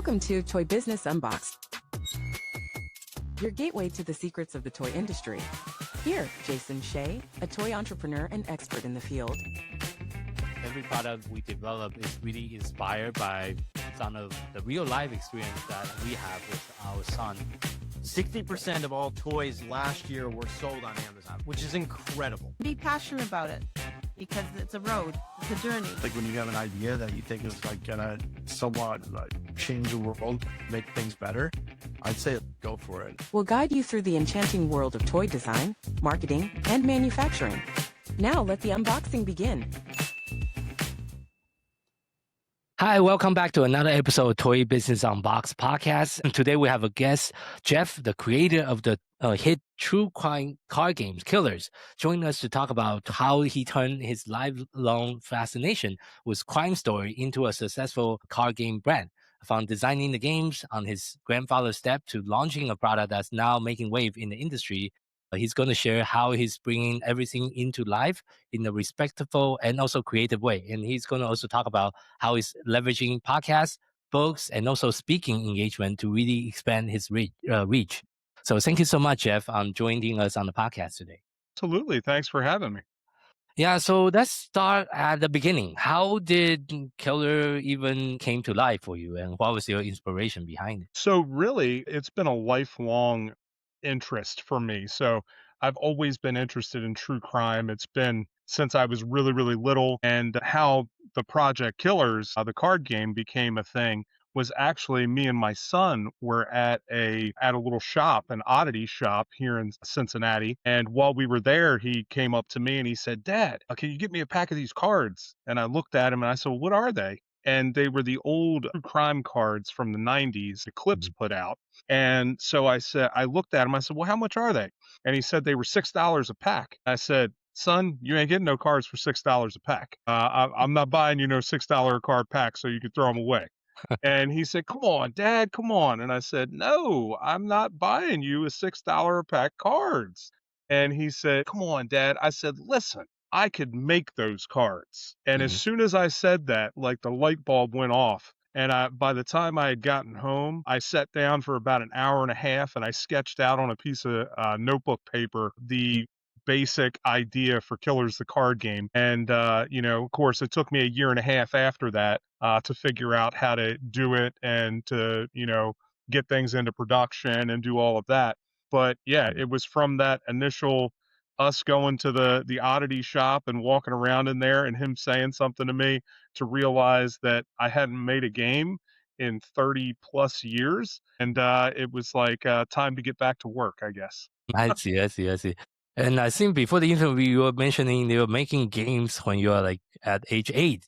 Welcome to Toy Business Unboxed, your gateway to the secrets of the toy industry. Here, Jason Shea, a toy entrepreneur and expert in the field. Every product we develop is really inspired by some of the real life experience that we have with our son. 60% of all toys last year were sold on Amazon, which is incredible. Be passionate about it because it's a road, it's a journey. Like when you have an idea that you think is like gonna somewhat like change the world, make things better, I'd say go for it. We'll guide you through the enchanting world of toy design, marketing, and manufacturing. Now let the unboxing begin. Hi, welcome back to another episode of Toy Business Unboxed podcast. And today we have a guest, Jeff, the creator of the hit true crime card games, Killers, joining us to talk about how he turned his lifelong fascination with crime story into a successful card game brand. From designing the games on his grandfather's step to launching a product that's now making wave in the industry. He's going to share how he's bringing everything into life in a respectful and also creative way. And he's going to also talk about how he's leveraging podcasts, books, and also speaking engagement to really expand his reach. So thank you so much, Jeff, on joining us on the podcast today. Absolutely. Thanks for having me. Yeah, so let's start at the beginning. How did Killer even came to life for you, and what was your inspiration behind it? So really, it's been a lifelong interest for me. So I've always been interested in true crime. It's been since I was really, really little. And how the Project Killers, the card game, became a thing was actually me and my son were at a little shop, an oddity shop here in Cincinnati. And while we were there, he came up to me and he said, "Dad, can you get me a pack of these cards?" And I looked at him and I said, "Well, what are they?" And they were the old true crime cards from the 90s, Eclipse put out. And so I looked at him, I said, "Well, how much are they?" And he said they were $6 a pack. I said, "Son, you ain't getting no cards for $6 a pack. I'm not buying you no $6 a card pack so you can throw them away." And he said, "Come on, Dad, come on." And I said, "No, I'm not buying you a $6 a pack cards." And he said, "Come on, Dad." I said, "Listen, I could make those cards." And as soon as I said that, like the light bulb went off. And by the time I had gotten home, I sat down for about an hour and a half and I sketched out on a piece of notebook paper the basic idea for Killers the card game. And, of course, it took me a year and a half after that to figure out how to do it and to, get things into production and do all of that. But yeah, it was from that initial us going to the oddity shop and walking around in there and him saying something to me to realize that I hadn't made a game in 30 plus years. And it was like time to get back to work, I guess. I see. And I think before the interview, you were mentioning you were making games when you were like at age 8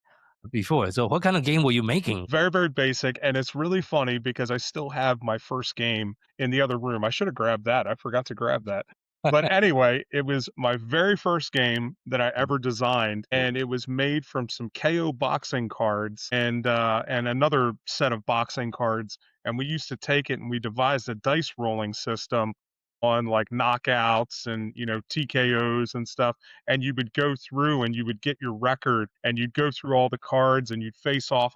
before. So what kind of game were you making? Very, very basic. And it's really funny because I still have my first game in the other room. I should have grabbed that. I forgot to grab that. But anyway, it was my very first game that I ever designed, and it was made from some KO boxing cards and another set of boxing cards. And we used to take it and we devised a dice rolling system on like knockouts and TKOs and stuff, and you would go through and you would get your record and you'd go through all the cards and you'd face off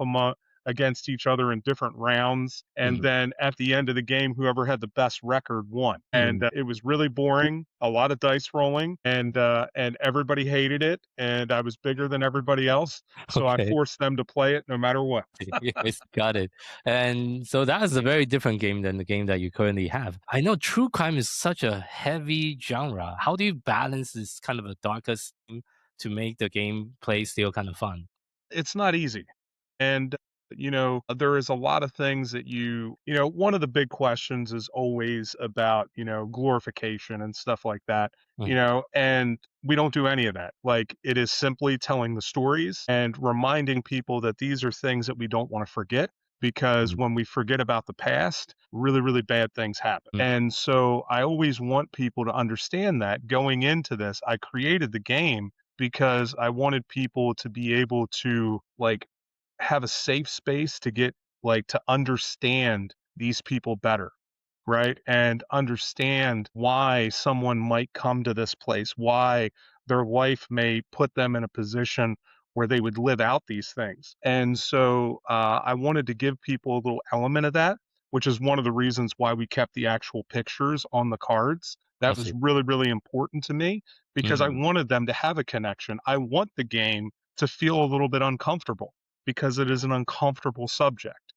against each other in different rounds, and then at the end of the game whoever had the best record won. And it was really boring, a lot of dice rolling, and everybody hated it, and I was bigger than everybody else, so I forced them to play it no matter what. Yes, got it. And so that is a very different game than the game that you currently have. I know true crime is such a heavy genre. How do you balance this kind of a darker theme to make the gameplay still kind of fun? It's not easy. And there is a lot of things that one of the big questions is always about, glorification and stuff like that, and we don't do any of that. Like, it is simply telling the stories and reminding people that these are things that we don't want to forget, because when we forget about the past, really, really bad things happen. And so I always want people to understand that going into this. I created the game because I wanted people to be able to have a safe space to get to understand these people better, right? And understand why someone might come to this place, why their life may put them in a position where they would live out these things. And so I wanted to give people a little element of that, which is one of the reasons why we kept the actual pictures on the cards. I That was see. really, really important to me because I wanted them to have a connection. I want the game to feel a little bit uncomfortable because it is an uncomfortable subject.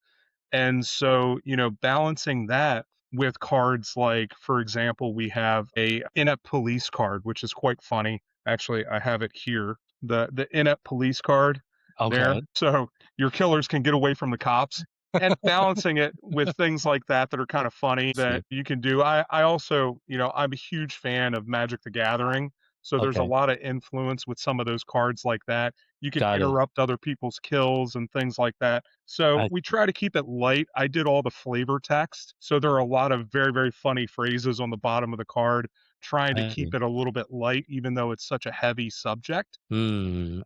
And so, balancing that with cards like, for example, we have a inept police card, which is quite funny. Actually, I have it here. The inept police card there. Okay. So your killers can get away from the cops. And balancing it with things like that that are kind of funny See. that you can do. I also, I'm a huge fan of Magic the Gathering. So there's a Okay. lot of influence with some of those cards like that. You can Got it. interrupt other people's kills and things like that. So I we try to keep it light. I did all the flavor text. So there are a lot of very, very funny phrases on the bottom of the card, trying to I see. keep it a little bit light, even though it's such a heavy subject.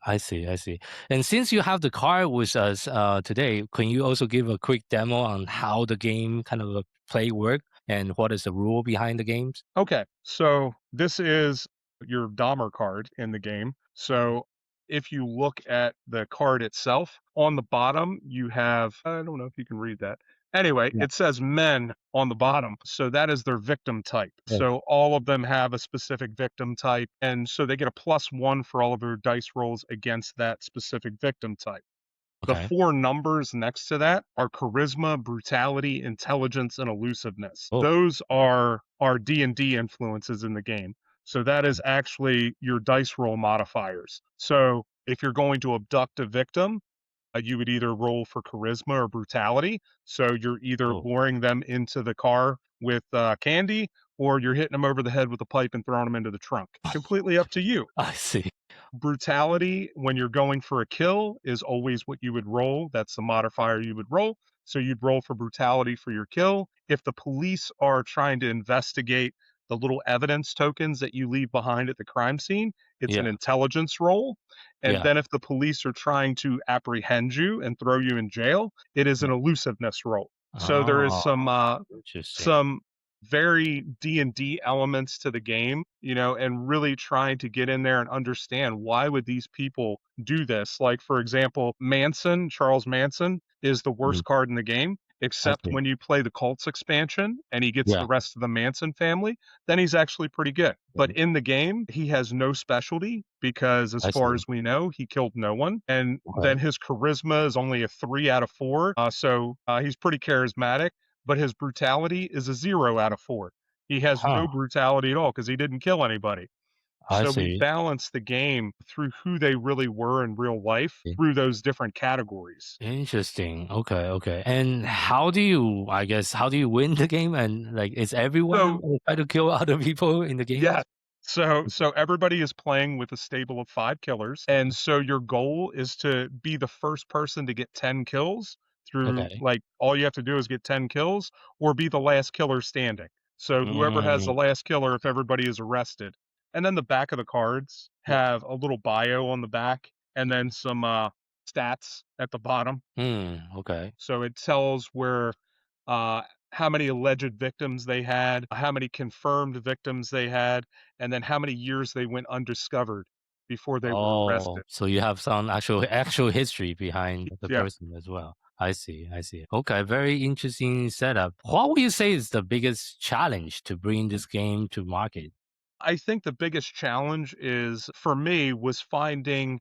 I see. I see. And since you have the card with us today, can you also give a quick demo on how the game kind of play work and what is the rule behind the games? Okay, so this is your Dahmer card in the game. So if you look at the card itself, on the bottom, you have, I don't know if you can read that. Anyway, Yeah. it says men on the bottom. So that is their victim type. Yeah. So all of them have a specific victim type. And so they get a +1 for all of their dice rolls against that specific victim type. The Okay. 4 numbers next to that are charisma, brutality, intelligence, and elusiveness. Oh. Those are our D&D influences in the game. So that is actually your dice roll modifiers. So if you're going to abduct a victim, you would either roll for charisma or brutality. So you're either Oh. luring them into the car with candy, or you're hitting them over the head with a pipe and throwing them into the trunk. Completely up to you. I see. Brutality, when you're going for a kill, is always what you would roll. That's the modifier you would roll. So you'd roll for brutality for your kill. If the police are trying to investigate the little evidence tokens that you leave behind at the crime scene, it's an Yeah. intelligence roll. And Yeah. then if the police are trying to apprehend you and throw you in jail, it is an elusiveness roll. So there is Oh, interesting. some very D&D elements to the game, and really trying to get in there and understand why would these people do this. Like, for example, Charles Manson is the Mm, worst card in the game, I except see. when you play the Cults expansion and he gets Yeah. the rest of the Manson family, then he's actually pretty good. But Mhm. in the game, he has no specialty because, as I far see. as we know, he killed no one. And Okay. then his charisma is only a 3 out of 4. So he's pretty charismatic, but his brutality is a 0 out of 4. He has Huh. no brutality at all because he didn't kill anybody. I So we see. balance the game through who they really were in real life through those different categories. Interesting. Okay. Okay. And how do you win the game? And like, is everyone So try to kill other people in the game? yeah. So everybody is playing with a stable of 5 killers, and so your goal is to be the first person to get 10 kills through, Okay. like, all you have to do is get 10 kills or be the last killer standing. So whoever has the Mm, last killer, if everybody is arrested. And then the back of the cards yeah. have a little bio on the back and then some stats at the bottom. Okay. So it tells uh, how many alleged victims they had, how many confirmed victims they had, and then how many years they went undiscovered before they were Oh, arrested. so you have some actual history behind the Yeah. person as well. I see. I see. Okay, very interesting setup. What would you say is the biggest challenge to bring this game to market? I think the biggest challenge is for me was finding,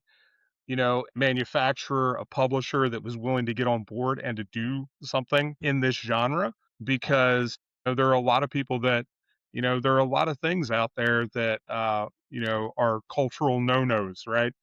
manufacturer, a publisher that was willing to get on board and to do something in this genre because there are a lot of people that, there are a lot of things out there that, are cultural no-nos, right?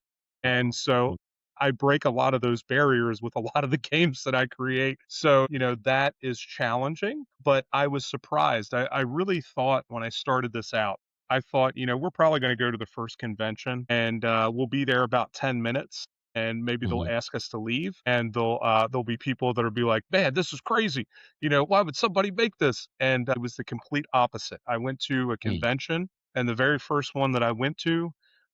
And so Mm, I break a lot of those barriers with a lot of the games that I create. So, that is challenging, but I was surprised. I really thought when I started this out, I thought, we're probably going to go to the first convention and we'll be there about 10 minutes and maybe they'll mhm. ask us to leave and there'll be people that'll be like, man, this is crazy. Why would somebody make this? And it was the complete opposite. I went to a Mm. convention and the very first one that I went to,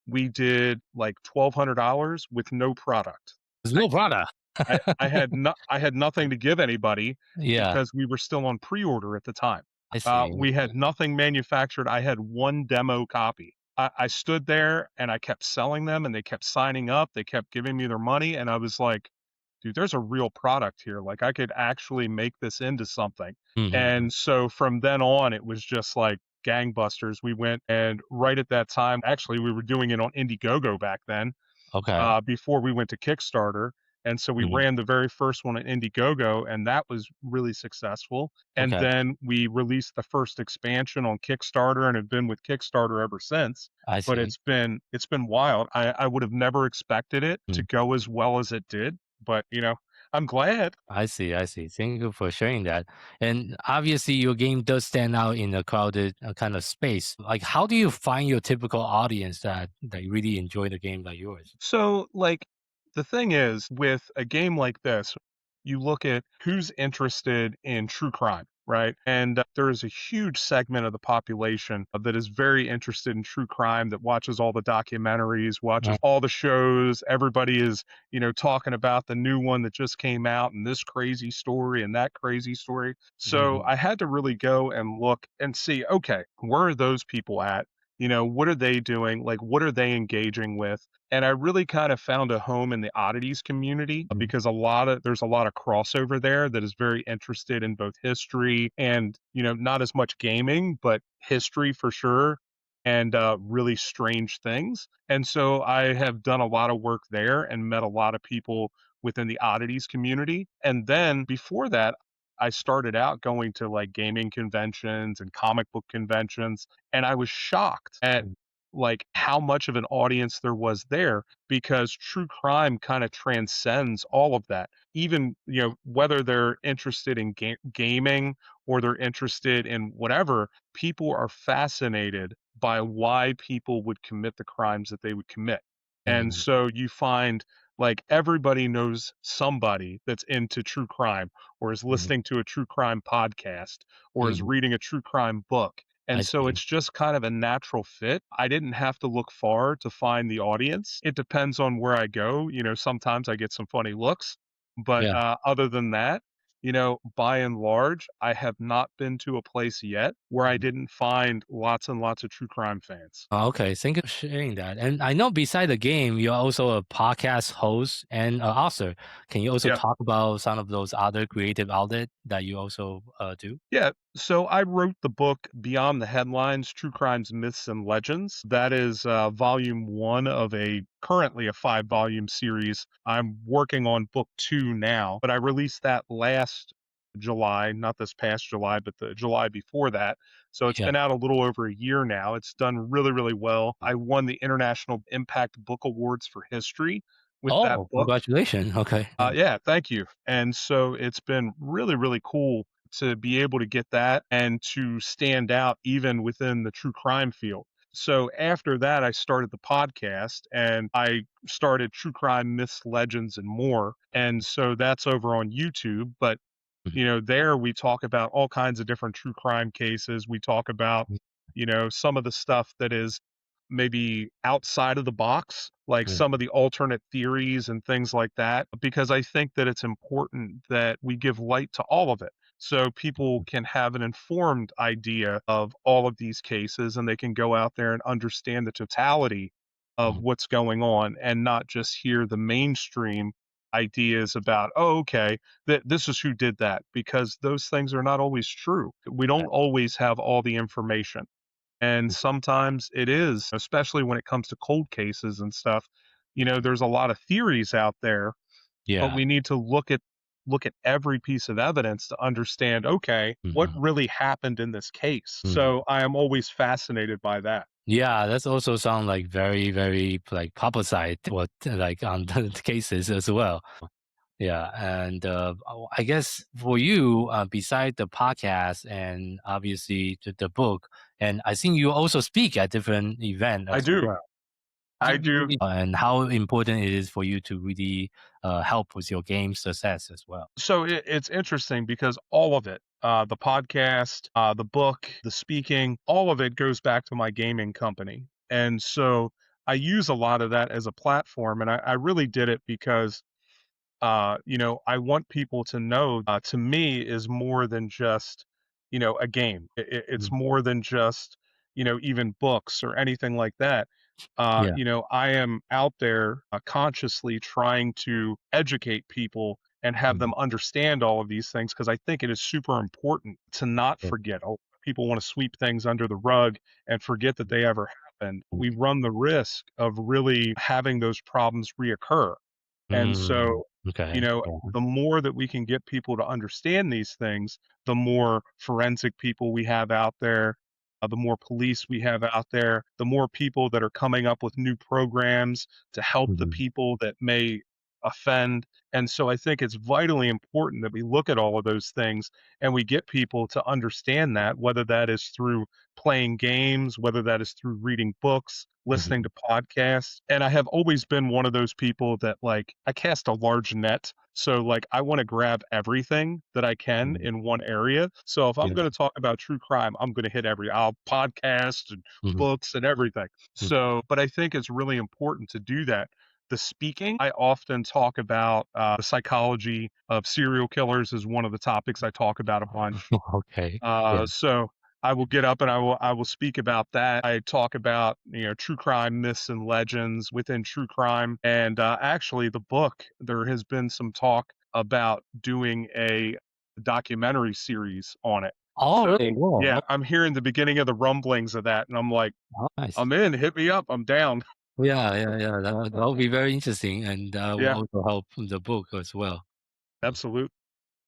we did like $1,200 with no product. There's no product. I had nothing to give anybody Yeah, because we were still on pre-order at the time. I see. We had nothing manufactured. I had one demo copy. I stood there and I kept selling them and they kept signing up. They kept giving me their money. And I was like, dude, there's a real product here. Like I could actually make this into something. Mhm. And so from then on, it was just like gangbusters. We went and right at that time, actually, we were doing it on Indiegogo back then, Okay. before we went to Kickstarter. And so we Mhm. ran the very first one on Indiegogo, and that was really successful. And Okay. then we released the first expansion on Kickstarter and have been with Kickstarter ever since. I But see. it's been wild. I would have never expected it to Mm. go as well as it did, but I'm glad. I see. I see. Thank you for sharing that. And obviously, your game does stand out in a crowded kind of space. Like, how do you find your typical audience that really enjoy the game like yours? So, like, the thing is, with a game like this, you look at who's interested in true crime, right? And there is a huge segment of the population that is very interested in true crime, that watches all the documentaries, watches all the shows. Everybody is, talking about the new one that just came out and this crazy story and that crazy story. So Mhm. I had to really go and look and see, okay, where are those people at? What are they doing? Like, what are they engaging with? And I really kind of found a home in the oddities community because there's a lot of crossover there that is very interested in both history and, not as much gaming, but history for sure, and really strange things. And so I have done a lot of work there and met a lot of people within the oddities community. And then before that, I started out going to like gaming conventions and comic book conventions, and I was shocked at like how much of an audience there was there, because true crime kind of transcends all of that. Even, whether they're interested in gaming or they're interested in whatever, people are fascinated by why people would commit the crimes that they would commit. And Mhm. so you find like everybody knows somebody that's into true crime, or is Mhm. listening to a true crime podcast, or is Mhm. reading a true crime book. I And so see. it's just kind of a natural fit. I didn't have to look far to find the audience. It depends on where I go. Sometimes I get some funny looks, but Yeah. other than that, by and large, I have not been to a place yet where I didn't find lots and lots of true crime fans. Okay, thank you for sharing that. And I know beside the game, you're also a podcast host and author. Can you also Yeah. talk about some of those other creative outlets that you also do? Yeah, so I wrote the book Beyond the Headlines: True Crimes, Myths, and Legends. That is volume one of a currently a 5-volume series. I'm working on book two now, but I released that last July, not this past July, but the July before that. So it's Yeah. been out a little over a year now. It's done really, really well. I won the International Impact Book Awards for History with that Oh, book. congratulations. Okay. Yeah, thank you. And so it's been really, really cool to be able to get that and to stand out even within the true crime field. So after that, I started the podcast and I started True Crime Myths, Legends, and More. And so that's over on YouTube. But Mhm. there we talk about all kinds of different true crime cases. We talk about, some of the stuff that is maybe outside of the box, like Mhm. some of the alternate theories and things like that, because I think that it's important that we give light to all of it so people can have an informed idea of all of these cases and they can go out there and understand the totality of Mhm. what's going on and not just hear the mainstream ideas about, oh, okay, that this is who did that, because those things are not always true. We don't always have all the information. And sometimes it is, especially when it comes to cold cases and stuff, there's a lot of theories out there, but Yeah. we need to look at every piece of evidence to understand, okay, what Mhm. really happened in this case. Mhm. So I am always fascinated by that. Yeah, that's also sound like very, very like publicized what like on the cases as well. Yeah, and I guess for you, beside the podcast and obviously the book, and I think you also speak at different events I as do. well. I Can you do. really, and how important it is for you to really help with your game success as well. So it's interesting because all of it, the podcast, the book, the speaking, all of it goes back to my gaming company. And so I use a lot of that as a platform. And I really did it because, I want people to know, to me is more than just, a game. It's Mm. more than just, even books or anything like that. Yeah. I am out there consciously trying to educate people and have Mhm. them understand all of these things because I think it is super important to not Yeah. forget. People want to sweep things under the rug and forget that they ever happened. We run the risk of really having those problems reoccur. And Mm, so, okay. Yeah. the more that we can get people to understand these things, the more forensic people we have out there, the more police we have out there, the more people that are coming up with new programs to help the Mhm. people that may offend. And so I think it's vitally important that we look at all of those things and we get people to understand that, whether that is through playing games, whether that is through reading books, listening Mhm. to podcasts. And I have always been one of those people that I cast a large net. So I want to grab everything that I can Mhm. in one area. So if I'm Yeah. going to talk about true crime, I'm going to hit I'll podcast and Mhm. books and everything. Mhm. So, but I think it's really important to do that. The speaking, I often talk about the psychology of serial killers is one of the topics I talk about a bunch. Okay. Yeah. So I will get up and I will speak about that. I talk about true crime myths and legends within true crime, and actually the book there has been some talk about doing a documentary series on it. Oh, So really? Whoa. yeah, I'm hearing the beginning of the rumblings of that, and I'm like, Oh, nice. I'm in. Hit me up. I'm down. Yeah, yeah, yeah. That would be very interesting, and will Yeah, also help the book as well. absolutely.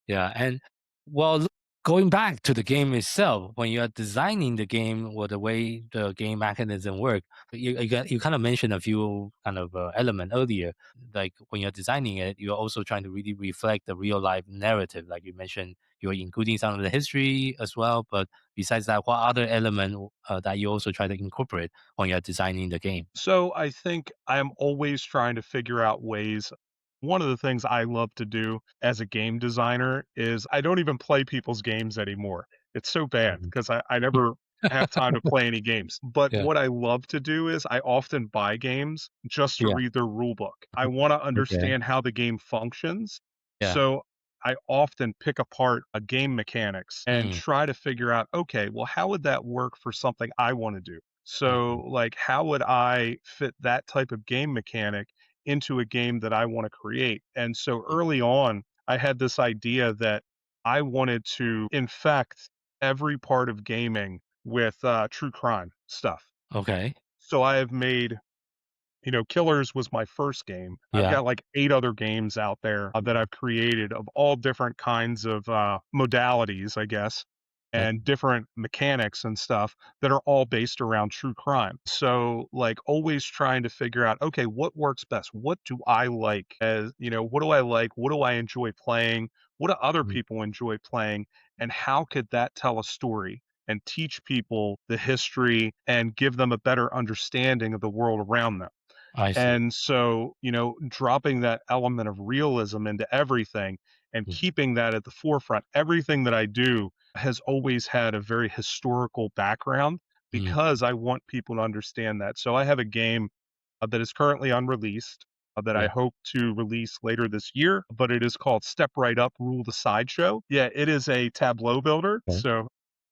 Yeah, and well, going back to the game itself, when you are designing the game or the way the game mechanism work, you kind of mentioned a few kind of element earlier. Like when you're designing it, you're also trying to really reflect the real life narrative. Like you mentioned, you're including some of the history as well. But besides that, what other element that you also try to incorporate when you're designing the game? So I think I'm always trying to figure out ways. One of the things I love to do as a game designer is I don't even play people's games anymore. It's so bad Mhm. because I never have time to play any games. But Yeah, what I love to do is I often buy games just to yeah, read their rule book. I want to okay, understand how the game functions. yeah, So I often pick apart a game mechanics and mm, try to figure out, okay, well, how would that work for something I want to do? mm, So, how would I fit that type of game mechanic into a game that I want to create? And so mm, early on, I had this idea that I wanted to infect every part of gaming with true crime stuff. okay, So I have made Killers was my first game. I've yeah, got like 8 other games out there that I've created of all different kinds of modalities, I guess, okay, and different mechanics and stuff that are all based around true crime. So, always trying to figure out, okay, what works best? What do I like? What do I like? What do I enjoy playing? What do other mm, people enjoy playing? And how could that tell a story? And teach people the history and give them a better understanding of the world around them. I see. And so, dropping that element of realism into everything and Mm, keeping that at the forefront, everything that I do has always had a very historical background mm, because I want people to understand that. So I have a game that is currently unreleased that I yeah, hope to release later this year, but it is called Step Right Up, Rule the Sideshow. Yeah, it is a tableau builder. okay, So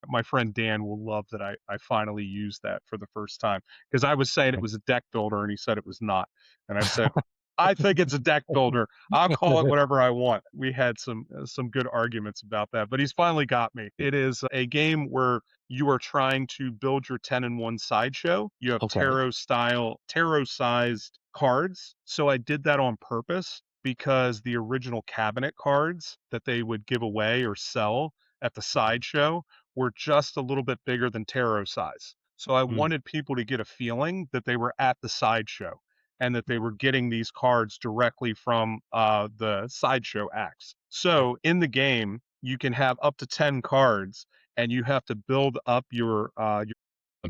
my friend Dan will love that I finally used that for the first time because I was saying it was a deck builder and he said it was not. And I said, I think it's a deck builder. I'll call it whatever I want. We had some good arguments about that, but he's finally got me. It is a game where you are trying to build your 10 in 1 sideshow. You have okay, tarot sized cards. So I did that on purpose because the original cabinet cards that they would give away or sell at the sideshow were just a little bit bigger than tarot size. So I mm, wanted people to get a feeling that they were at the sideshow and that they were getting these cards directly from the sideshow acts. So in the game, you can have up to 10 cards, and you have to build up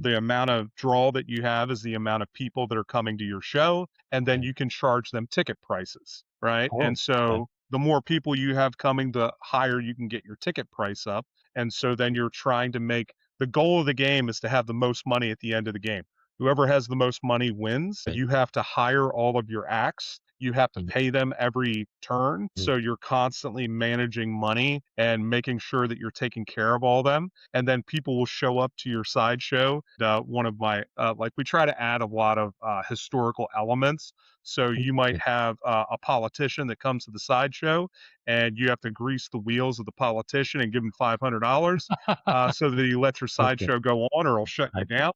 the amount of draw that you have is the amount of people that are coming to your show, and then okay. you can charge them ticket prices, right? Oh, And okay, so the more people you have coming, the higher you can get your ticket price up. And so then you're trying to make the goal of the game is to have the most money at the end of the game. whoever has the most money wins. Right. You have to hire all of your acts. You have to Mm. pay them every turn. Mm. So you're constantly managing money and making sure that you're taking care of all them. And then people will show up to your sideshow. One of my, like, we try to add a lot of historical elements. So you might Interesting. have a politician that comes to the sideshow, and you have to grease the wheels of the politician and give him $500 so that he lets your Okay. sideshow go on, or he'll shut you Right. down.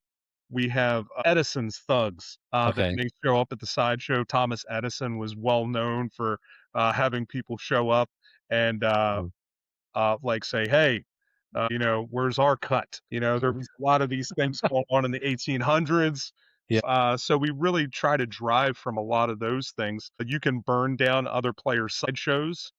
We have Edison's thugs that Okay. may show up at the sideshow. Thomas Edison was well known for having people show up and Mm. like say, hey, where's our cut? There was a lot of these things going on in the 1800s. Yeah. So we really try to drive from a lot of those things. You can burn down other players' sideshows.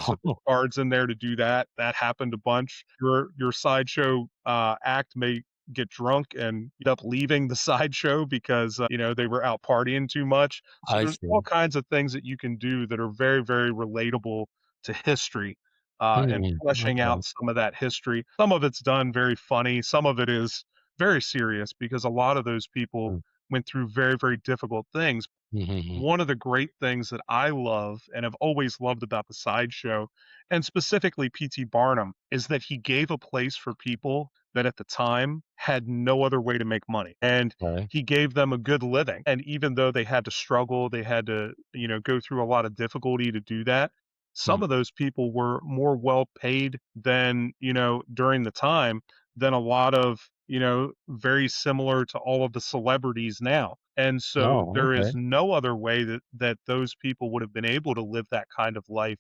So Oh. cards in there to do that. That happened a bunch. Your sideshow act may get drunk and end up leaving the sideshow because they were out partying too much. So I there's all see. kinds of things that you can do that are very, very relatable to history and Mm. fleshing Okay. out some of that history. Some of it's done very funny. Some of it is very serious because a lot of those people Mm. went through very, very difficult things. Mhm. One of the great things that I love and have always loved about the sideshow, and specifically P.T. Barnum, is that he gave a place for people that at the time had no other way to make money. And Right. he gave them a good living. And even though they had to struggle, they had to, go through a lot of difficulty to do that. Mm. Some of those people were more well paid than, during the time than a lot of, very similar to all of the celebrities now. And so Oh, there is okay. no other way that those people would have been able to live that kind of life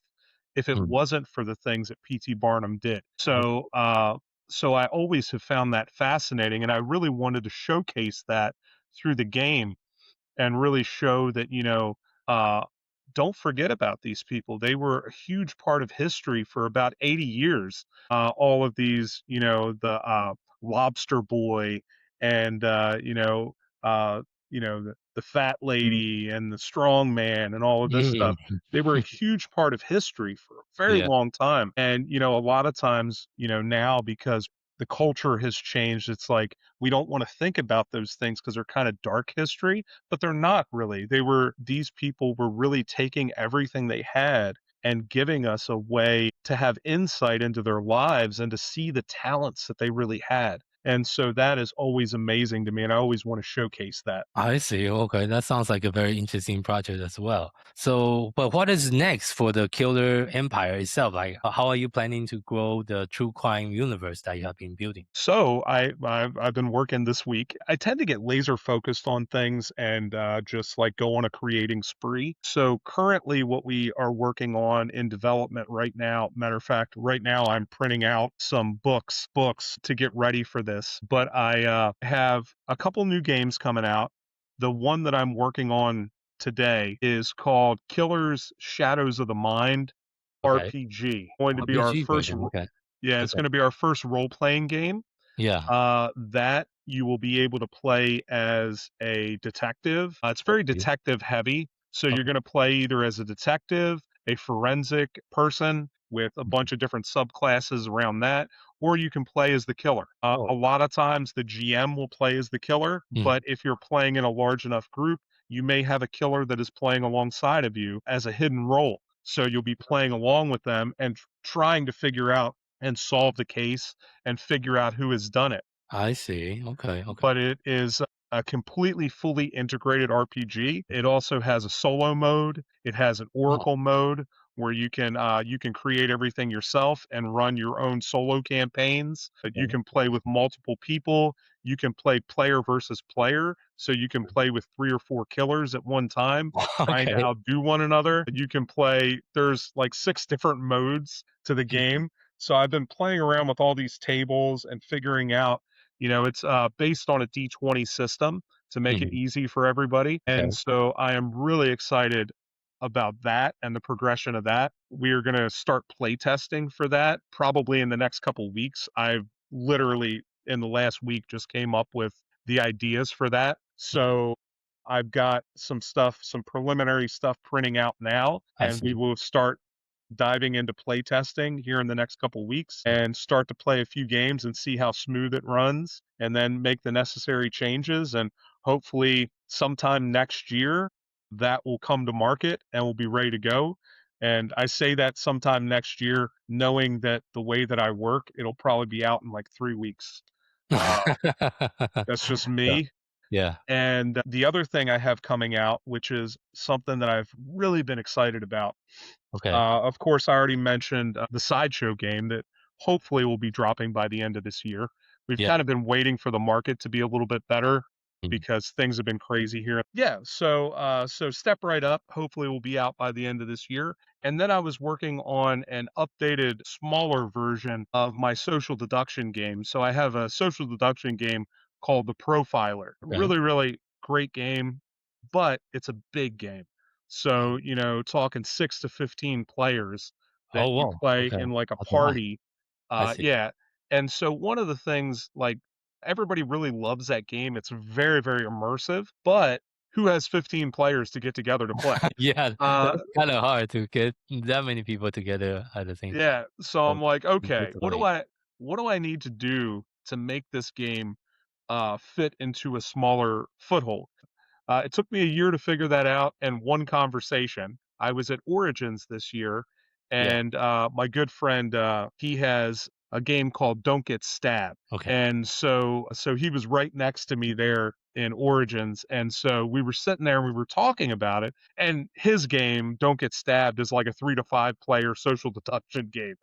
if it Mm. wasn't for the things that P.T. Barnum did. I So I always have found that fascinating, and I really wanted to showcase that through the game and really show that, uh, don't forget about these people. They were a huge part of history for about 80 years. All of these, the lobster boy and, the fat lady and the strong man and all of this stuff. Mm. They were a huge part of history for a very Yeah. long time. And, a lot of times, now because the culture has changed, it's like we don't want to think about those things because they're kind of dark history, but they're not really. These people were really taking everything they had and giving us a way to have insight into their lives and to see the talents that they really had. And so that is always amazing to me, and I always want to showcase that. I see. Okay, that sounds like a very interesting project as well. So, but what is next for the Killer Empire itself? Like, how are you planning to grow the true crime universe that you have been building? So I've been working this week. I tend to get laser focused on things and just like go on a creating spree. So currently, what we are working on in development right now, matter of fact, right now I'm printing out some books to get ready for this. But I have a couple new games coming out. The one that I'm working on today is called Killers Shadows of the Mind Okay, RPG. Going to be our RPG first version. Okay, Yeah, it's okay, going to be our first role playing game yeah. that you will be able to play as a detective. It's very Okay, detective heavy. So you're okay. going to play either as a detective, a forensic person with a Mhm. bunch of different subclasses around that, or you can play as the killer. A Oh, lot of times the GM will play as the killer, mm, but if you're playing in a large enough group, you may have a killer that is playing alongside of you as a hidden role. So you'll be playing along with them and trying to figure out and solve the case and figure out who has done it. I see. Okay, okay. But it is a completely fully integrated RPG. It also has a solo mode. It has an Oh, oracle mode where you can create everything yourself and run your own solo campaigns. You okay. can play with multiple people. You can play player versus player, so you can play with 3 or 4 killers at one time trying to Okay. outdo one another. You can play there's like 6 different modes to the game. So I've been playing around with all these tables and figuring out, it's based on a D20 system to make it Mhm. easy for everybody. And Okay. so I am really excited about that and the progression of that. We are going to start play testing for that probably in the next couple weeks. I've literally in the last week just came up with the ideas for that. So I've got some preliminary stuff printing out now, I and we see. will start diving into play testing here in the next couple weeks and start to play a few games and see how smooth it runs and then make the necessary changes and hopefully sometime next year that will come to market and will be ready to go. And I say that sometime next year, knowing that the way that I work, it'll probably be out in like 3 weeks. Uh, that's just Yeah. me. Yeah. And the other thing I have coming out, which is something that I've really been excited about. Okay. Of course, I already mentioned the sideshow game that hopefully will be dropping by the end of this year. We've Yeah. kind of been waiting for the market to be a little bit better Mhm. because things have been crazy here. Yeah, so step right up. Hopefully, will be out by the end of this year. And then I was working on an updated, smaller version of my social deduction game. So I have a social deduction game called the Profiler. Okay. Really, really great game, but it's a big game. So, talking 6 to 15 players that Oh, you wow. play Okay. in like a That's a lot. party. I see. Yeah. And so one of the things, like, everybody really loves that game. It's very, very immersive, but who has 15 players to get together to play? Yeah, Uh, that's kind of hard to get that many people together at the same time. yeah. So So I'm like, okay, it's like, what do I need to do to make this game fit into a smaller foothold? It took me a year to figure that out and one conversation. I was at Origins this year, yeah. and my good friend, he has a game called Don't Get Stabbed. Okay. And so he was right next to me there in Origins. And so we were sitting there and we were talking about it. And his game, Don't Get Stabbed, is like a 3 to 5 player social deduction game.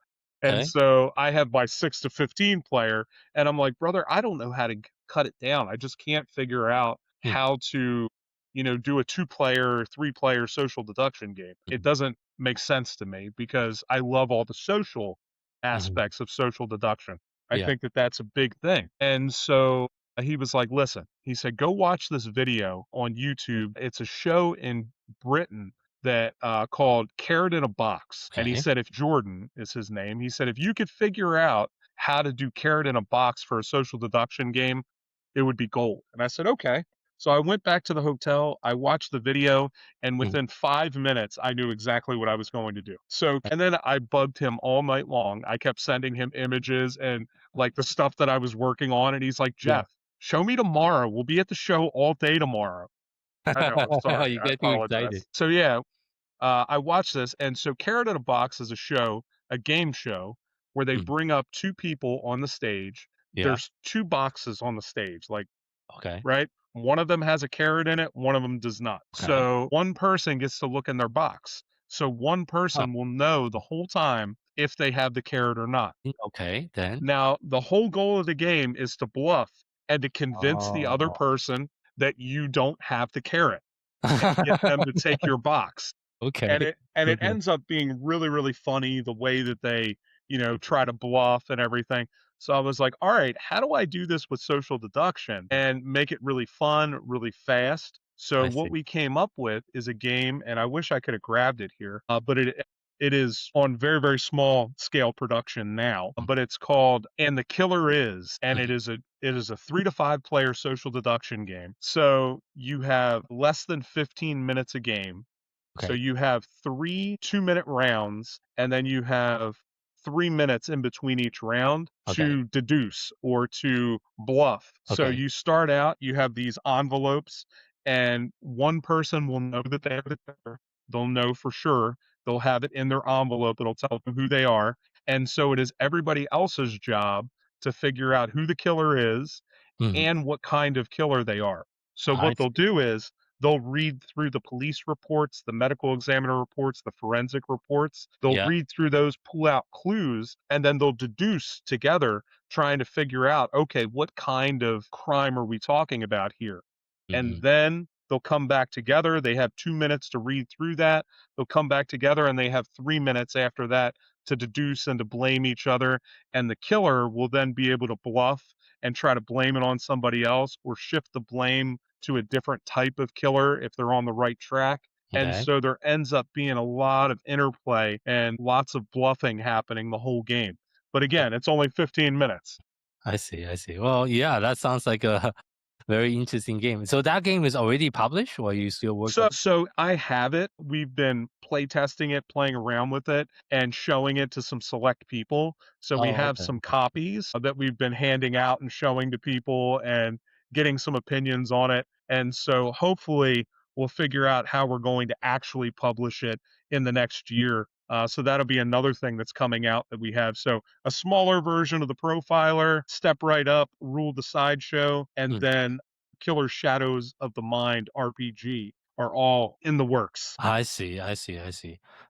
And Okay. so I have my 6 to 15 player, and I'm like, brother, I don't know how to cut it down. I just can't figure out Mm, how to, do a 2 player or 3 player social deduction game. It mhm, doesn't make sense to me because I love all the social mhm. aspects of social deduction. I Yeah. think that that's a big thing. And so he was like, listen, he said, go watch this video on YouTube. It's a show in Britain that called Carrot in a Box. And he Okay. said, if Jordan is his name, he said, if you could figure out how to do Carrot in a Box for a social deduction game, it would be gold. And I said, okay. So I went back to the hotel, I watched the video, and Mm, within 5 minutes, I knew exactly what I was going to do. So, and then I bugged him all night long. I kept sending him images and like the stuff that I was working on. And he's like, yeah. Jeff, show me tomorrow. We'll be at the show all day tomorrow. I know, I'm sorry. You I get too excited. apologize. So, yeah, I watched this. And so, Carrot in a Box is a show, a game show, where they Mm, bring up 2 people on the stage. yeah. There's 2 boxes on the stage, like, Okay. right? One of them has a carrot in it, one of them does not. Okay. So one person gets to look in their box. So one Oh, person will know the whole time if they have the carrot or not. okay. Then. Now, the whole goal of the game is to bluff and to convince the other Oh. person that you don't have the carrot and get them to take your box. And Okay. it ends up being really, really funny the way that they, try to bluff and everything. So I was like, all right, how do I do this with social deduction and make it really fun, really fast? So I what see. we came up with is a game, and I wish I could have grabbed it here, but it is on very, very small scale production now, Mm, but it's called And the Killer Is, and mhm. it is a 3 to 5 player social deduction game. So you have less than 15 minutes a game. So Okay. you have 3 2-minute rounds, and then you have 3 minutes in between each round Okay. to deduce or to bluff. So Okay. you start out, you have these envelopes, and one person will know that they have it there. They'll know for sure. They'll have it in their envelope. It'll tell them who they are. And so it is everybody else's job to figure out who the killer is Mhm. and what kind of killer they are. So I what they'll see. do is they'll read through the police reports, the medical examiner reports, the forensic reports. They'll Yeah. read through those, pull out clues, and then they'll deduce together, trying to figure out, okay, what kind of crime are we talking about here? And Mhm. then they'll come back together. They have 2 minutes to read through that. They'll come back together and they have 3 minutes after that to deduce and to blame each other. And the killer will then be able to bluff and try to blame it on somebody else or shift the blame to a different type of killer if they're on the right track. And Okay. so there ends up being a lot of interplay and lots of bluffing happening the whole game. But Okay. again, it's only 15 minutes. I see. I see. Well, yeah, that sounds like a very interesting game. So that game is already published, or you still working? So I have it. We've been play testing it, playing around with it, and showing it to some select people. So we Oh, have okay. some Okay. copies that we've been handing out and showing to people and getting some opinions on it. And so hopefully we'll figure out how we're going to actually publish it in the next year. So that'll be another thing that's coming out that we have. So a smaller version of the Profiler, Step Right Up, Rule the Sideshow, and then Killer Shadows of the Mind RPG are all in the works. I see.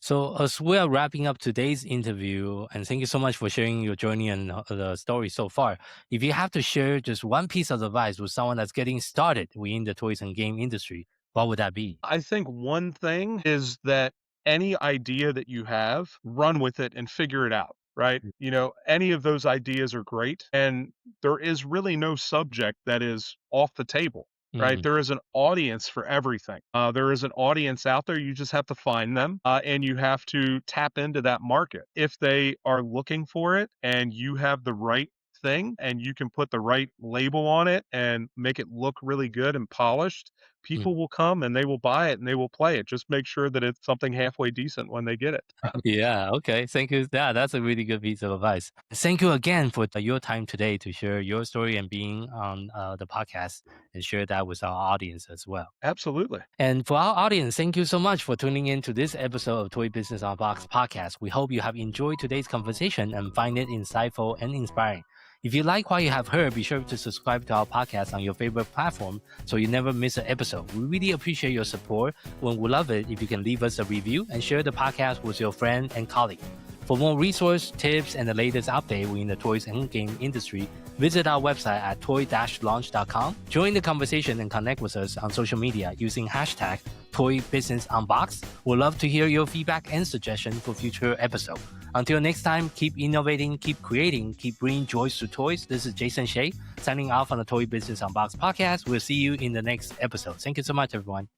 So as we are wrapping up today's interview, and thank you so much for sharing your journey and the story so far. If you have to share just one piece of advice with someone that's getting started within the toys and game industry, what would that be? I think one thing is that any idea that you have, run with it and figure it out, right? You know, any of those ideas are great. And there is really no subject that is off the table, right? There is an audience for everything. There is an audience out there. You just have to find them and you have to tap into that market. If they are looking for it and you have the right thing and you can put the right label on it and make it look really good and polished, people will come and they will buy it and they will play it. Just make sure that it's something halfway decent when they get it. Yeah, okay. Thank you. Yeah, that's a really good piece of advice. Thank you again for your time today to share your story and being on the podcast and share that with our audience as well. Absolutely. And for our audience, thank you so much for tuning in to this episode of Toy Business Unboxed podcast. We hope you have enjoyed today's conversation and find it insightful and inspiring. If you like what you have heard, be sure to subscribe to our podcast on your favorite platform so you never miss an episode. We really appreciate your support. We would love it if you can leave us a review and share the podcast with your friend and colleague. For more resource, tips, and the latest update within the toys and game industry, visit our website at toy-launch.com. Join the conversation and connect with us on social media using hashtag #ToyBusinessUnboxed. We'd love to hear your feedback and suggestions for future episodes. Until next time, keep innovating, keep creating, keep bringing joys to toys. This is Jason Shea, signing off on the Toy Business Unboxed podcast. We'll see you in the next episode. Thank you so much, everyone.